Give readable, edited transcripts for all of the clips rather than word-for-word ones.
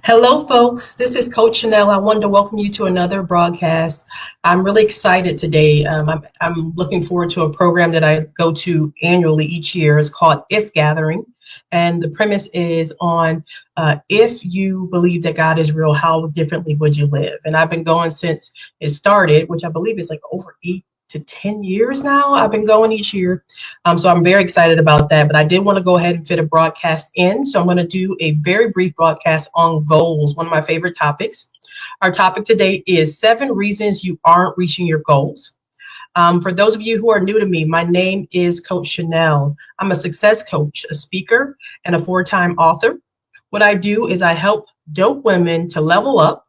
Hello, folks. This is Coach Shanelle. I wanted to welcome you to another broadcast. I'm really excited today. I'm looking forward to a program that I go to annually each year. It's called If Gathering. And the premise is on if you believe that God is real, how differently would you live? And I've been going since it started, which I believe is like over 8 to 10 years now. I've been going each year. So I'm very excited about that. But I did want to go ahead and fit a broadcast in. So I'm going to do a very brief broadcast on goals, one of my favorite topics. Our topic today is 7 reasons you aren't reaching your goals. For those of you who are new to me, my name is Coach Shanelle. I'm a success coach, a speaker, and a 4-time author. What I do is I help dope women to level up.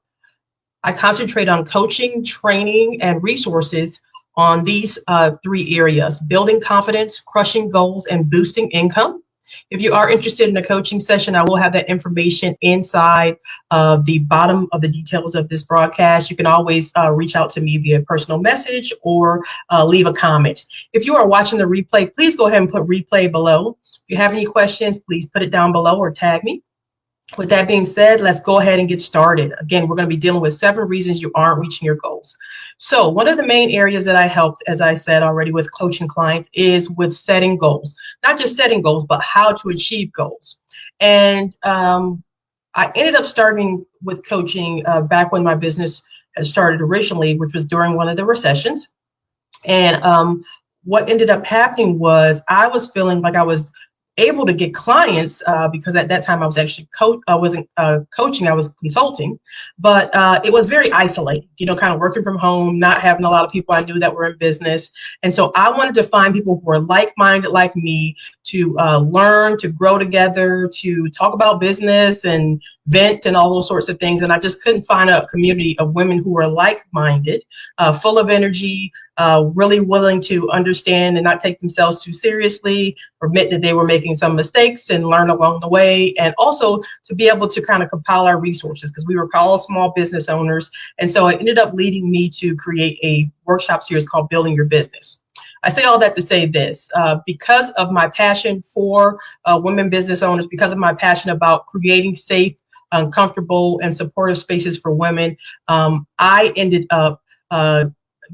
I concentrate on coaching, training, and resources on these 3 areas: building confidence, crushing goals, and boosting income. If you are interested in a coaching session, I will have that information inside the bottom of the details of this broadcast. You can always reach out to me via personal message or leave a comment. If you are watching the replay, please go ahead and put replay below. If you have any questions, please put it down below or tag me. With that being said, let's go ahead and get started. Again, we're going to be dealing with 7 reasons you aren't reaching your goals. So one of the main areas that I helped, as I said already, with coaching clients is with setting goals. Not just setting goals, but how to achieve goals. And I ended up starting with coaching back when my business had started originally, which was during one of the recessions. And what ended up happening was I was feeling like I was able to get clients because at that time I was actually I wasn't coaching, I was consulting, but it was very isolating, kind of working from home, not having a lot of people I knew that were in business. And so I wanted to find people who are like-minded like me to learn, to grow together, to talk about business and vent and all those sorts of things. And I just couldn't find a community of women who are like-minded, full of energy, really willing to understand and not take themselves too seriously, admit that they were making some mistakes and learn along the way, and also to be able to kind of compile our resources because we were all small business owners. And so it ended up leading me to create a workshop series called Building Your Business. I say all that to say this, because of my passion for women business owners, because of my passion about creating safe, comfortable, and supportive spaces for women, I ended up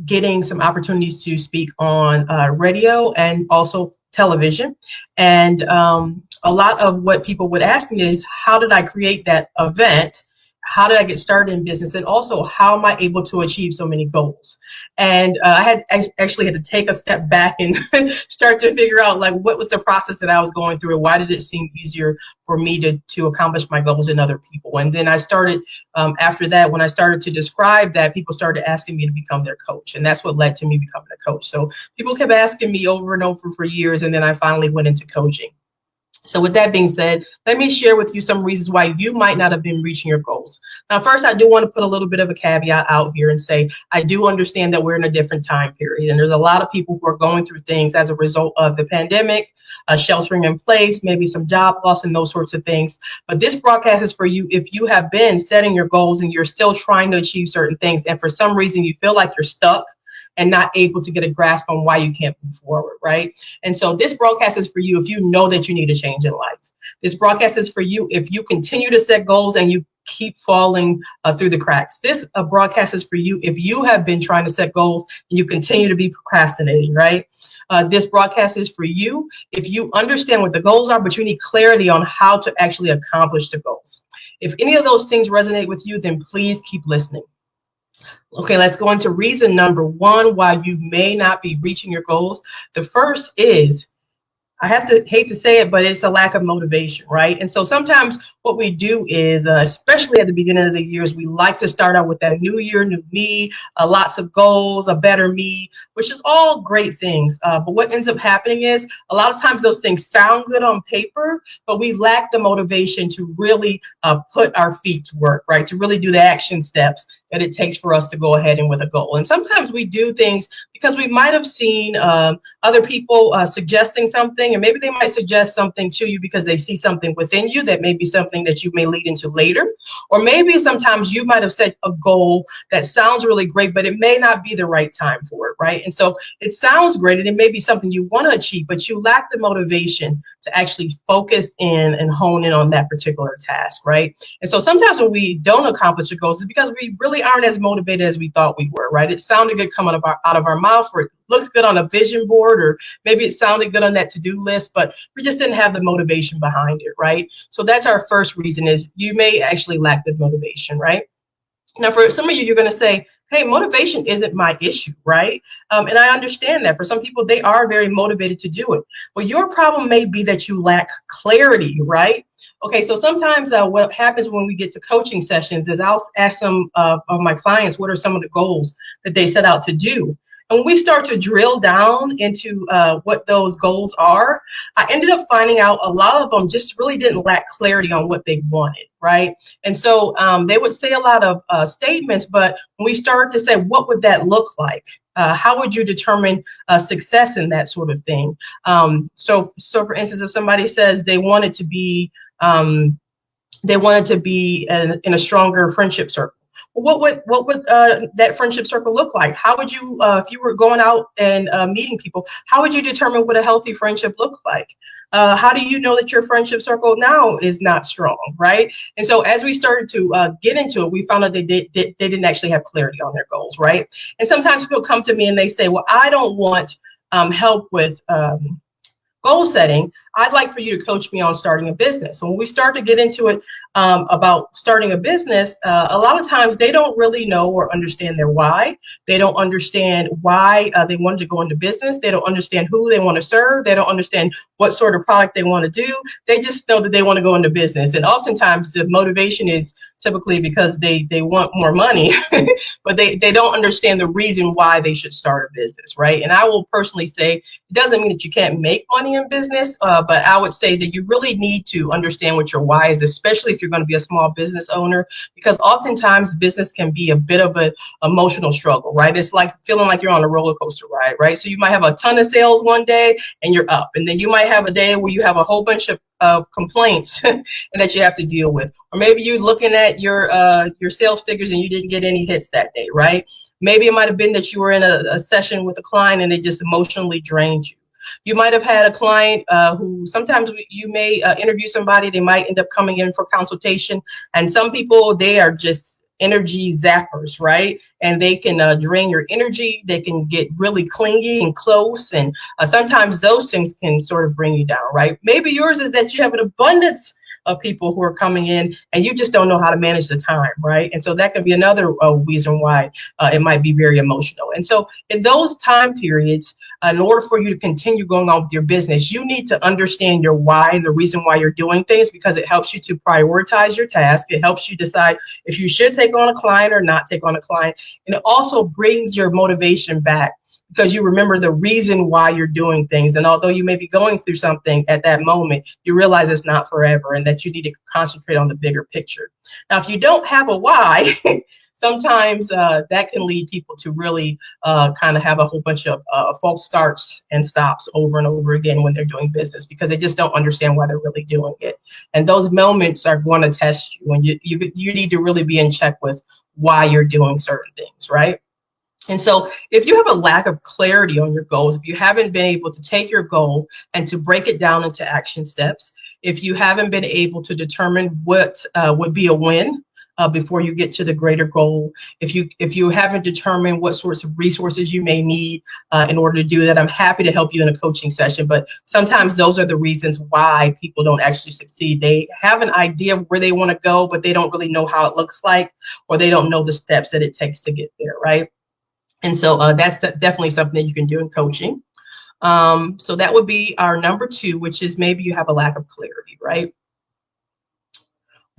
getting some opportunities to speak on radio and also television. And a lot of what people would ask me is, how did I create that event? How did I get started in business? And also, how am I able to achieve so many goals? And I actually had to take a step back and start to figure out what was the process that I was going through and why did it seem easier for me to accomplish my goals than other people. And then I started, after that, when I started to describe that, people started asking me to become their coach. And that's what led to me becoming a coach. So people kept asking me over and over for years, and then I finally went into coaching. So with that being said, let me share with you some reasons why you might not have been reaching your goals. Now, first, I do want to put a little bit of a caveat out here and say, I do understand that we're in a different time period. And there's a lot of people who are going through things as a result of the pandemic, sheltering in place, maybe some job loss and those sorts of things. But this broadcast is for you if you have been setting your goals and you're still trying to achieve certain things. And for some reason, you feel like you're stuck and not able to get a grasp on why you can't move forward, right? And so this broadcast is for you if you know that you need a change in life. This broadcast is for you if you continue to set goals and you keep falling through the cracks. This broadcast is for you if you have been trying to set goals and you continue to be procrastinating, right? This broadcast is for you if you understand what the goals are, but you need clarity on how to actually accomplish the goals. If any of those things resonate with you, then please keep listening. Okay, let's go into reason number 1 why you may not be reaching your goals. The first is, I hate to say it, but it's a lack of motivation, right? And so sometimes what we do is, especially at the beginning of the years, we like to start out with that new year, new me, lots of goals, a better me, which is all great things. But what ends up happening is a lot of times those things sound good on paper, but we lack the motivation to really put our feet to work, right? To really do the action steps that it takes for us to go ahead and with a goal. And sometimes we do things because we might have seen other people suggesting something, something, and maybe they might suggest something to you because they see something within you that may be something that you may lead into later. Or maybe sometimes you might have set a goal that sounds really great, but it may not be the right time for it, right? And so it sounds great and it may be something you want to achieve, but you lack the motivation to actually focus in and hone in on that particular task, right? And so sometimes when we don't accomplish the goals, it's because we really aren't as motivated as we thought we were, right? It sounded good coming out of our mouth, or it looked good on a vision board, or maybe it sounded good on that to-do list, but we just didn't have the motivation behind it, right? So that's our first reason, is you may actually lack the motivation, right? Now, for some of you, you're going to say, hey, motivation isn't my issue, right? And I understand that. For some people, they are very motivated to do it. Well, your problem may be that you lack clarity, right? Okay, so sometimes what happens when we get to coaching sessions is I'll ask some of my clients, what are some of the goals that they set out to do? And when we start to drill down into what those goals are, I ended up finding out a lot of them just really didn't lack clarity on what they wanted, right? And so they would say a lot of statements, but when we started to say, what would that look like? How would you determine success in that sort of thing? So for instance, if somebody says they wanted to be in a stronger friendship circle, what would that friendship circle look like? How would you, if you were going out and meeting people, how would you determine what a healthy friendship looks like? How do you know that your friendship circle now is not strong, right? And so as we started to get into it, we found out they didn't actually have clarity on their goals, right? And sometimes people come to me and they say, well, I don't want help with goal setting. I'd like for you to coach me on starting a business. When we start to get into it about starting a business, a lot of times they don't really know or understand their why. They don't understand why they wanted to go into business. They don't understand who they want to serve. They don't understand what sort of product they want to do. They just know that they want to go into business. And oftentimes the motivation is typically because they want more money, but they don't understand the reason why they should start a business, right? And I will personally say, it doesn't mean that you can't make money in business, but I would say that you really need to understand what your why is, especially if you're going to be a small business owner, because oftentimes business can be a bit of an emotional struggle, right? It's like feeling like you're on a roller coaster ride, right? So you might have a ton of sales one day and you're up, and then you might have a day where you have a whole bunch of complaints and that you have to deal with. Or maybe you're looking at your sales figures and you didn't get any hits that day, right? Maybe it might have been that you were in a session with a client and it just emotionally drained you. You might have had a client who sometimes you may interview somebody, they might end up coming in for consultation. And some people, they are just energy zappers, right? And they can drain your energy. They can get really clingy and close. And sometimes those things can sort of bring you down, right? Maybe yours is that you have an abundance of people who are coming in and you just don't know how to manage the time, right? And so that could be another reason why it might be very emotional. And so in those time periods, in order for you to continue going on with your business, you need to understand your why and the reason why you're doing things, because it helps you to prioritize your task. It helps you decide if you should take on a client or not take on a client. And it also brings your motivation back, because you remember the reason why you're doing things. And although you may be going through something at that moment, you realize it's not forever and that you need to concentrate on the bigger picture. Now, if you don't have a why, sometimes that can lead people to really kind of have a whole bunch of false starts and stops over and over again when they're doing business, because they just don't understand why they're really doing it. And those moments are going to test you, and you need to really be in check with why you're doing certain things, right? And so if you have a lack of clarity on your goals, if you haven't been able to take your goal and to break it down into action steps, if you haven't been able to determine what would be a win before you get to the greater goal, if you haven't determined what sorts of resources you may need in order to do that, I'm happy to help you in a coaching session. But sometimes those are the reasons why people don't actually succeed. They have an idea of where they want to go, but they don't really know how it looks like, or they don't know the steps that it takes to get there, right? And so that's definitely something that you can do in coaching. So that would be our number 2, which is maybe you have a lack of clarity, right?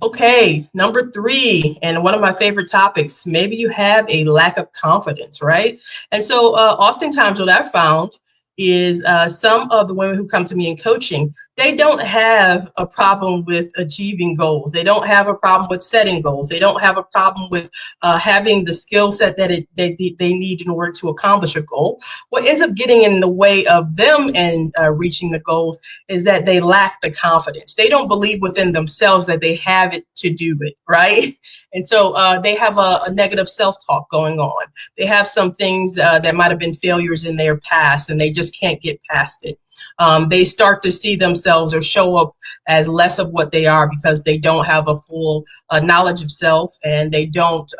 Okay, number 3, and one of my favorite topics, maybe you have a lack of confidence, right? And so oftentimes what I've found is some of the women who come to me in coaching, they don't have a problem with achieving goals. They don't have a problem with setting goals. They don't have a problem with having the skill set that they need in order to accomplish a goal. What ends up getting in the way of them and reaching the goals is that they lack the confidence. They don't believe within themselves that they have it to do it, right? And so they have a negative self-talk going on. They have some things that might have been failures in their past, and they just can't get past it. They start to see themselves or show up as less of what they are because they don't have a full knowledge of self, and they don't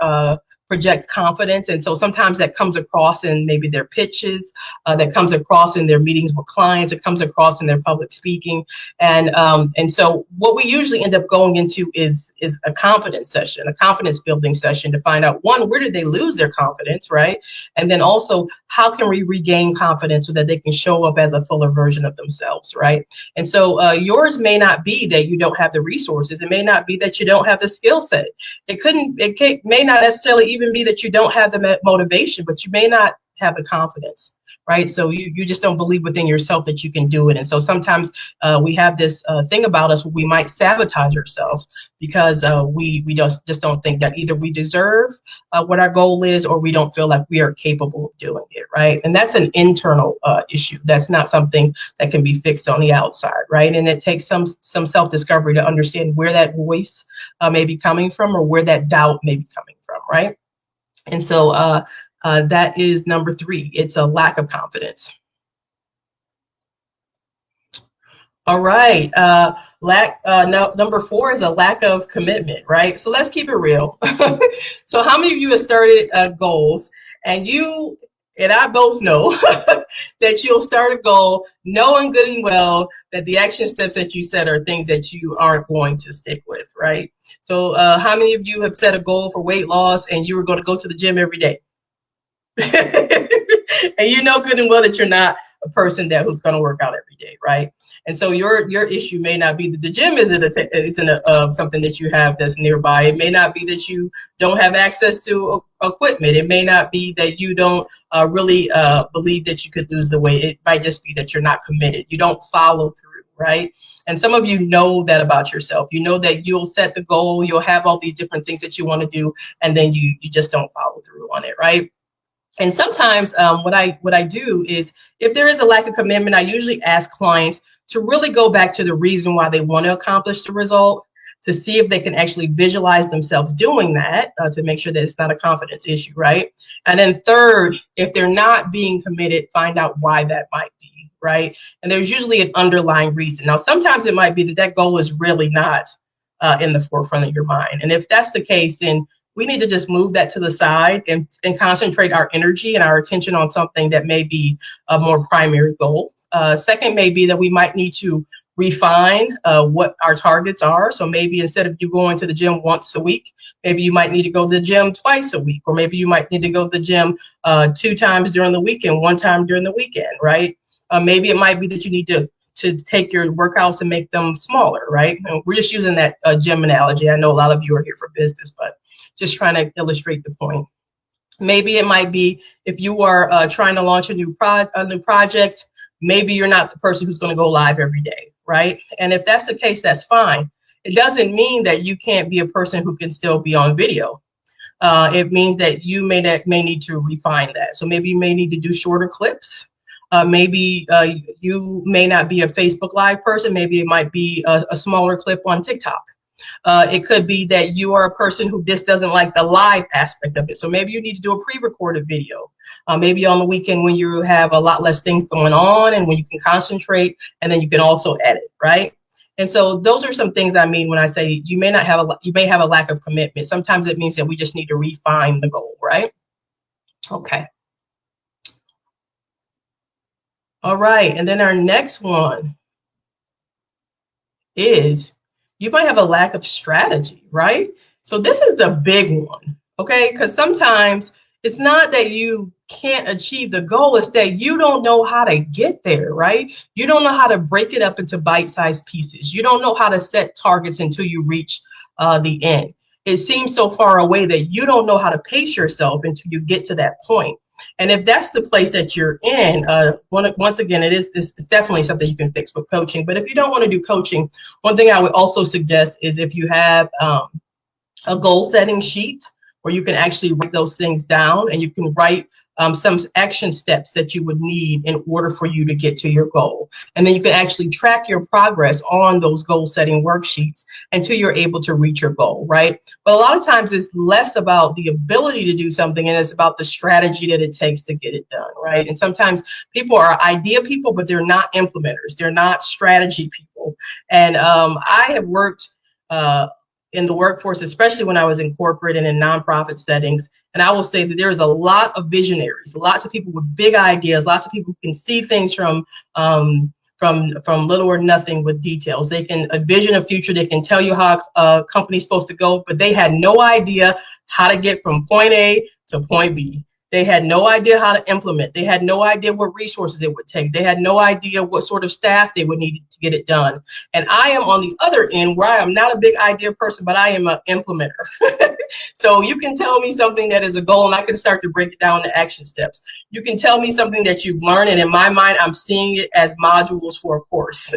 project confidence. And so sometimes that comes across in maybe their pitches, that comes across in their meetings with clients, it comes across in their public speaking. And so what we usually end up going into is a confidence session, a confidence building session, to find out, one, where did they lose their confidence, right? And then also, how can we regain confidence so that they can show up as a fuller version of themselves, right? And so yours may not be that you don't have the resources. It may not be that you don't have the skill set. It may not necessarily even be that you don't have the motivation, but you may not have the confidence, right? So you just don't believe within yourself that you can do it. And so sometimes we have this thing about us where we might sabotage ourselves because we just don't think that either we deserve what our goal is, or we don't feel like we are capable of doing it, right? And that's an internal issue. That's not something that can be fixed on the outside, right? And it takes some self-discovery to understand where that voice may be coming from, or where that doubt may be coming from, right? And so that is number 3. It's a lack of confidence. All right. Number 4 is a lack of commitment, right? So let's keep it real. So how many of you have started goals, and you and I both know that you'll start a goal knowing good and well that the action steps that you set are things that you aren't going to stick with, right? So how many of you have set a goal for weight loss and you were going to go to the gym every day? And you know good and well that you're not a person who's going to work out every day, right? And so your issue may not be that the gym isn't something that you have that's nearby. It may not be that you don't have access to equipment. It may not be that you don't really believe that you could lose the weight. It might just be that you're not committed. You don't follow through, right? And some of you know that about yourself. You know that you'll set the goal, you'll have all these different things that you want to do, and then you just don't follow through on it, right? And sometimes what I do is, if there is a lack of commitment, I usually ask clients to really go back to the reason why they want to accomplish the result, to see if they can actually visualize themselves doing that, to make sure that it's not a confidence issue, right? And then third, if they're not being committed, find out why that might be, right? And there's usually an underlying reason. Now, sometimes it might be that goal is really not in the forefront of your mind. And if that's the case, then we need to just move that to the side and concentrate our energy and our attention on something that may be a more primary goal. Second may be that we might need to refine what our targets are. So maybe instead of you going to the gym once a week, maybe you might need to go to the gym twice a week, or maybe you might need to go to the gym 2 times during the week and 1 time during the weekend, right? Maybe it might be that you need to take your workouts and make them smaller, right? And we're just using that gym analogy. I know a lot of you are here for business, but just trying to illustrate the point. Maybe it might be if you are trying to launch a new project, maybe you're not the person who's going to go live every day, right? And if that's the case, that's fine. It doesn't mean that you can't be a person who can still be on video. It means that you may need to refine that. So maybe you may need to do shorter clips. Maybe you may not be a Facebook Live person. Maybe it might be a smaller clip on TikTok. It could be that you are a person who just doesn't like the live aspect of it. So maybe you need to do a pre-recorded video. Maybe on the weekend when you have a lot less things going on and when you can concentrate, and then you can also edit, right? And so those are some things I mean when I say you may have a lack of commitment. Sometimes it means that we just need to refine the goal, right? Okay. All right. And then our next one is you might have a lack of strategy, right? So this is the big one, okay? Because sometimes it's not that you can't achieve the goal, it's that you don't know how to get there, right? You don't know how to break it up into bite-sized pieces. You don't know how to set targets until you reach the end. It seems so far away that you don't know how to pace yourself until you get to that point. And if that's the place that you're in, once again, it's definitely something you can fix with coaching. But if you don't want to do coaching, one thing I would also suggest is if you have a goal setting sheet where you can actually write those things down, and you can write some action steps that you would need in order for you to get to your goal. And then you can actually track your progress on those goal setting worksheets until you're able to reach your goal, right? But a lot of times it's less about the ability to do something, and it's about the strategy that it takes to get it done, right? And sometimes people are idea people, but they're not implementers. They're not strategy people. And I have worked in the workforce, especially when I was in corporate and in nonprofit settings. And I will say that there is a lot of visionaries, lots of people with big ideas, lots of people who can see things from little or nothing with details. They can envision a future. They can tell you how a company's supposed to go, but they had no idea how to get from point A to point B. They had no idea how to implement. They had no idea what resources it would take. They had no idea what sort of staff they would need to get it done. And I am on the other end, where I am not a big idea person, but I am an implementer. So you can tell me something that is a goal, and I can start to break it down to action steps. You can tell me something that you've learned, and in my mind, I'm seeing it as modules for a course.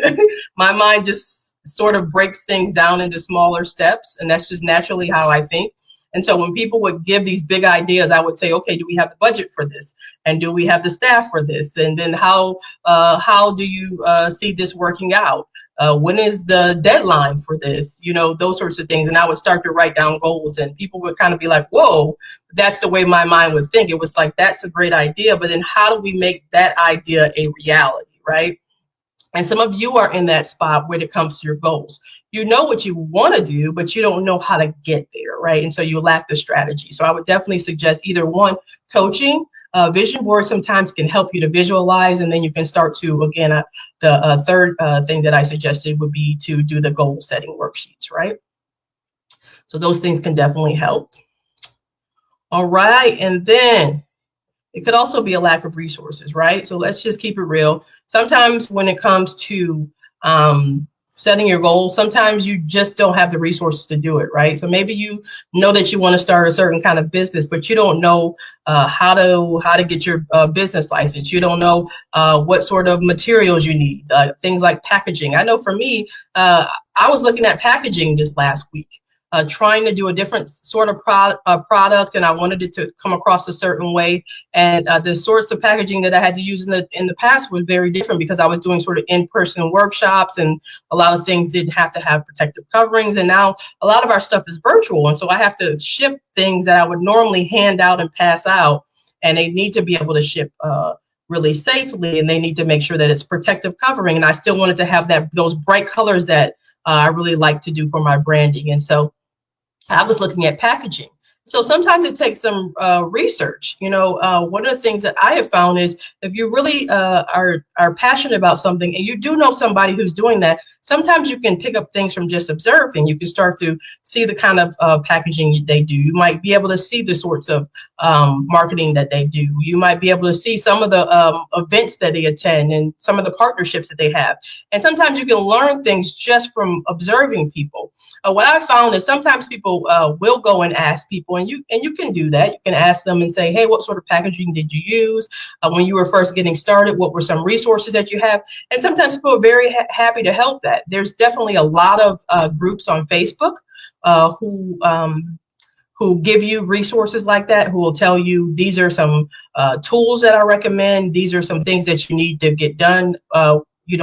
My mind just sort of breaks things down into smaller steps, and that's just naturally how I think. And so when people would give these big ideas, I would say, okay, do we have the budget for this? And do we have the staff for this? And then how do you see this working out? When is the deadline for this? You know, those sorts of things. And I would start to write down goals, and people would kind of be like, whoa, that's the way my mind would think. It was like, that's a great idea, but then how do we make that idea a reality, right? And some of you are in that spot when it comes to your goals. You know what you want to do, but you don't know how to get there, right? And so you lack the strategy. So I would definitely suggest either one, coaching. Vision board sometimes can help you to visualize, and then you can start to, again, the third thing that I suggested would be to do the goal setting worksheets, right? So those things can definitely help. All right, and then it could also be a lack of resources, right? So let's just keep it real. Sometimes when it comes to setting your goals, sometimes you just don't have the resources to do it, right? So maybe you know that you want to start a certain kind of business, but you don't know how to get your business license. You don't know what sort of materials you need, things like packaging. I know for me, I was looking at packaging this last week. Trying to do a different sort of product, and I wanted it to come across a certain way. And the sorts of packaging that I had to use in the past was very different, because I was doing sort of in-person workshops, and a lot of things didn't have to have protective coverings. And now a lot of our stuff is virtual, and so I have to ship things that I would normally hand out and pass out, and they need to be able to ship really safely, and they need to make sure that it's protective covering. And I still wanted to have those bright colors that I really like to do for my branding. And so I was looking at packaging. So sometimes it takes some research. You know, one of the things that I have found is if you really are passionate about something, and you do know somebody who's doing that, sometimes you can pick up things from just observing. You can start to see the kind of packaging they do. You might be able to see the sorts of marketing that they do. You might be able to see some of the events that they attend and some of the partnerships that they have. And sometimes you can learn things just from observing people. What I found is sometimes people will go and ask people, and you can do that. You can ask them and say, hey, what sort of packaging did you use when you were first getting started? What were some resources that you have? And sometimes people are very happy to help that. There's definitely a lot of groups on Facebook who give you resources like that, who will tell you these are some tools that I recommend. These are some things that you need to get done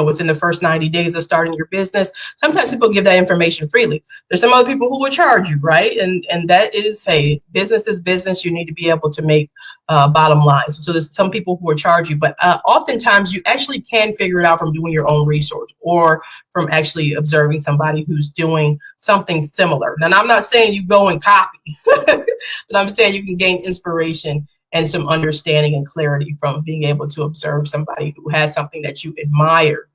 within the first 90 days of starting your business. Sometimes people give that information freely. There's some other people who will charge you, right? And that is, hey, business is business. You need to be able to make bottom lines. So there's some people who will charge you, but oftentimes you actually can figure it out from doing your own research, or from actually observing somebody who's doing something similar. Now, I'm not saying you go and copy, but I'm saying you can gain inspiration and some understanding and clarity from being able to observe somebody who has something that you admire,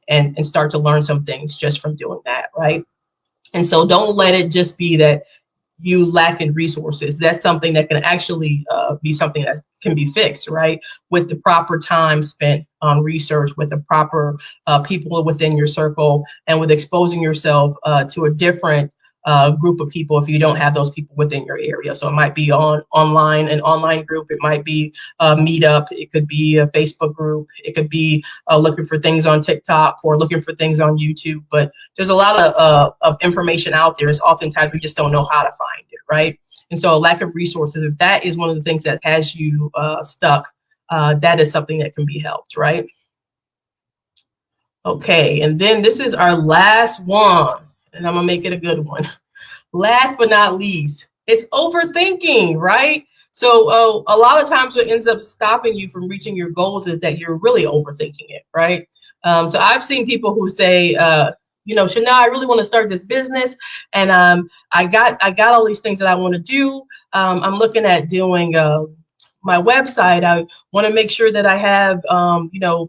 and start to learn some things just from doing that, right? And so don't let it just be that you lack in resources. That's something that can actually be something that can be fixed, right? With the proper time spent on research, with the proper people within your circle, and with exposing yourself to a different group of people if you don't have those people within your area. So it might be an online group. It might be a meetup. It could be a Facebook group. It could be looking for things on TikTok or looking for things on YouTube. But there's a lot of information out there. It's oftentimes we just don't know how to find it, right? And so a lack of resources, if that is one of the things that has you stuck, that is something that can be helped, right? Okay, and then this is our last one, and I'm gonna make it a good one. Last but not least, it's overthinking, right? So a lot of times what ends up stopping you from reaching your goals is that you're really overthinking it, right? So I've seen people who say, Shanelle, I really want to start this business, and I got all these things that I want to do. I'm looking at doing my website. I want to make sure that I have,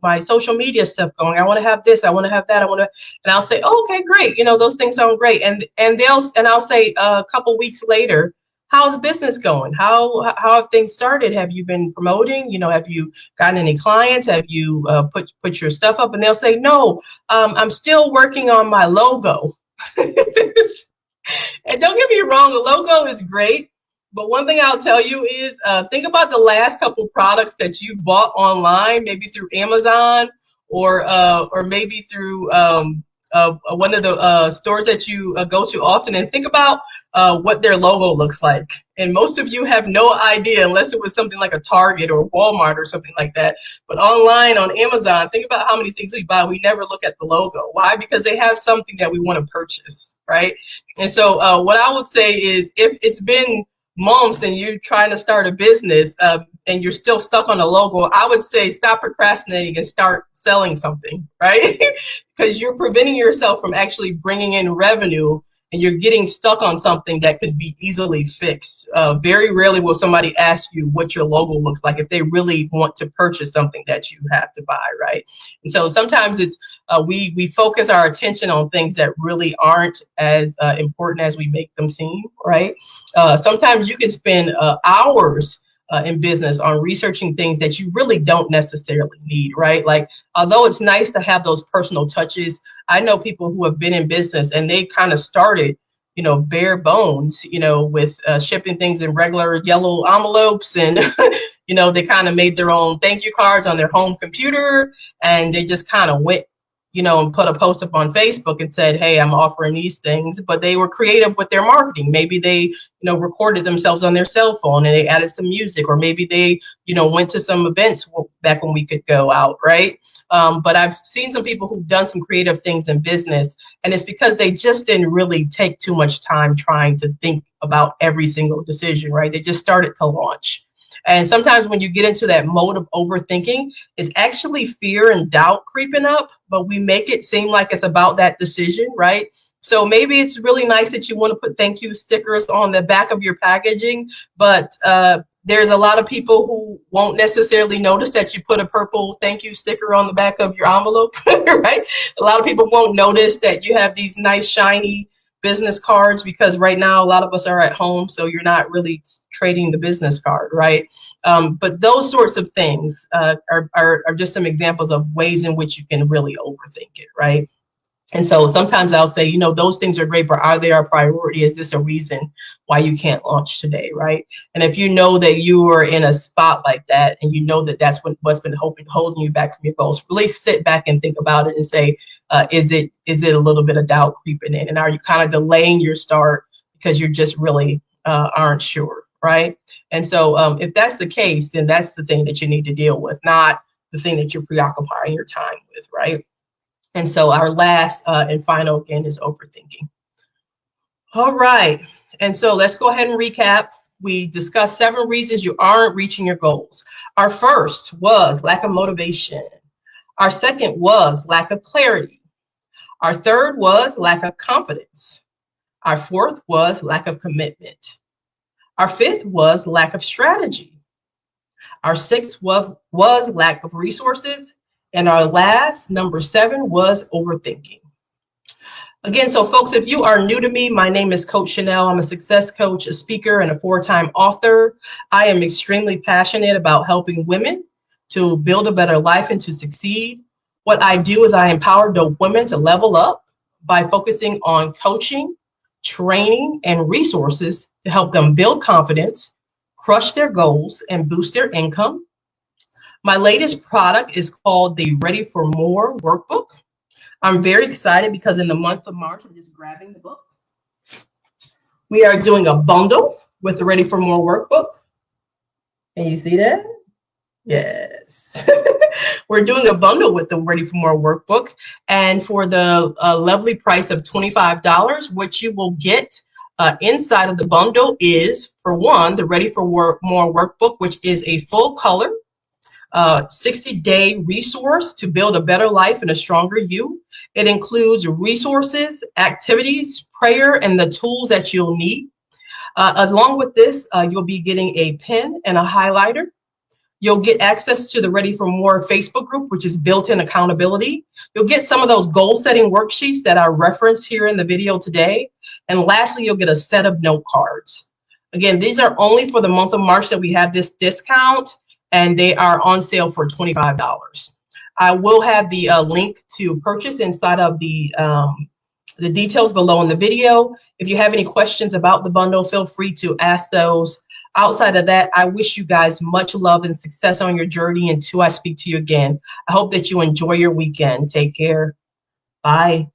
my social media stuff going. I want to have this. I want to have that. And I'll say, oh, okay, great. Those things sound great. And I'll say a couple weeks later, how's business going? How have things started? Have you been promoting? Have you gotten any clients? Have you put your stuff up? And they'll say, no, I'm still working on my logo. And don't get me wrong, the logo is great. But one thing I'll tell you is think about the last couple products that you bought online, maybe through Amazon or maybe through one of the stores that you go to often, and think about what their logo looks like. And most of you have no idea unless it was something like a Target or Walmart or something like that. But online on Amazon, think about how many things we buy. We never look at the logo. Why? Because they have something that we want to purchase, right? And so what I would say is if it's been months and you're trying to start a business and you're still stuck on a logo, I would say stop procrastinating and start selling something, right? Because you're preventing yourself from actually bringing in revenue, and you're getting stuck on something that could be easily fixed. Very rarely will somebody ask you what your logo looks like if they really want to purchase something that you have to buy, right? And so sometimes it's we focus our attention on things that really aren't as important as we make them seem, right? Sometimes you can spend hours in business on researching things that you really don't necessarily need, right? Like, although it's nice to have those personal touches, I know people who have been in business and they kind of started, bare bones, with shipping things in regular yellow envelopes, and, they kind of made their own thank you cards on their home computer, and they just kind of went, and put a post up on Facebook and said, hey, I'm offering these things. But they were creative with their marketing. Maybe they, recorded themselves on their cell phone and they added some music, or maybe they, went to some events back when we could go out, right? But I've seen some people who've done some creative things in business, and it's because they just didn't really take too much time trying to think about every single decision, right? They just started to launch. And sometimes when you get into that mode of overthinking, it's actually fear and doubt creeping up, but we make it seem like it's about that decision, right? So maybe it's really nice that you want to put thank you stickers on the back of your packaging, but there's a lot of people who won't necessarily notice that you put a purple thank you sticker on the back of your envelope, right? A lot of people won't notice that you have these nice, shiny business cards, because right now a lot of us are at home, so you're not really trading the business card, right? But those sorts of things are just some examples of ways in which you can really overthink it, right? And so sometimes I'll say, those things are great, but are they our priority? Is this a reason why you can't launch today, right? And if you know that you are in a spot like that, and you know that that's what's been holding you back from your goals, really sit back and think about it and say, is it a little bit of doubt creeping in? And are you kind of delaying your start because you're just really aren't sure, right? And so if that's the case, then that's the thing that you need to deal with, not the thing that you're preoccupying your time with, right? And so our last and final, again, is overthinking. All right. And so let's go ahead and recap. We discussed 7 reasons you aren't reaching your goals. Our first was lack of motivation. Our second was lack of clarity. Our third was lack of confidence. Our fourth was lack of commitment. Our fifth was lack of strategy. Our sixth was lack of resources. And our last, number 7, was overthinking. Again, so folks, if you are new to me, my name is Coach Shanelle. I'm a success coach, a speaker, and a 4-time author. I am extremely passionate about helping women to build a better life and to succeed. What I do is I empower dope women to level up by focusing on coaching, training, and resources to help them build confidence, crush their goals, and boost their income. My latest product is called the Ready for More Workbook. I'm very excited because in the month of March, I'm just grabbing the book. We are doing a bundle with the Ready for More Workbook. Can you see that? Yes. We're doing a bundle with the Ready for More Workbook. And for the lovely price of $25, what you will get inside of the bundle is, for one, the Ready for More Workbook, which is a full color 60-day resource to build a better life and a stronger you. It includes resources, activities, prayer, and the tools that you'll need. Along with this, you'll be getting a pen and a highlighter. You'll get access to the Ready for More Facebook group, which is built-in accountability. You'll get some of those goal-setting worksheets that I referenced here in the video today. And lastly, you'll get a set of note cards. Again, these are only for the month of March that we have this discount, and they are on sale for $25. I will have the link to purchase inside of the details below in the video. If you have any questions about the bundle, feel free to ask those. Outside of that, I wish you guys much love and success on your journey until I speak to you again. I hope that you enjoy your weekend. Take care. Bye.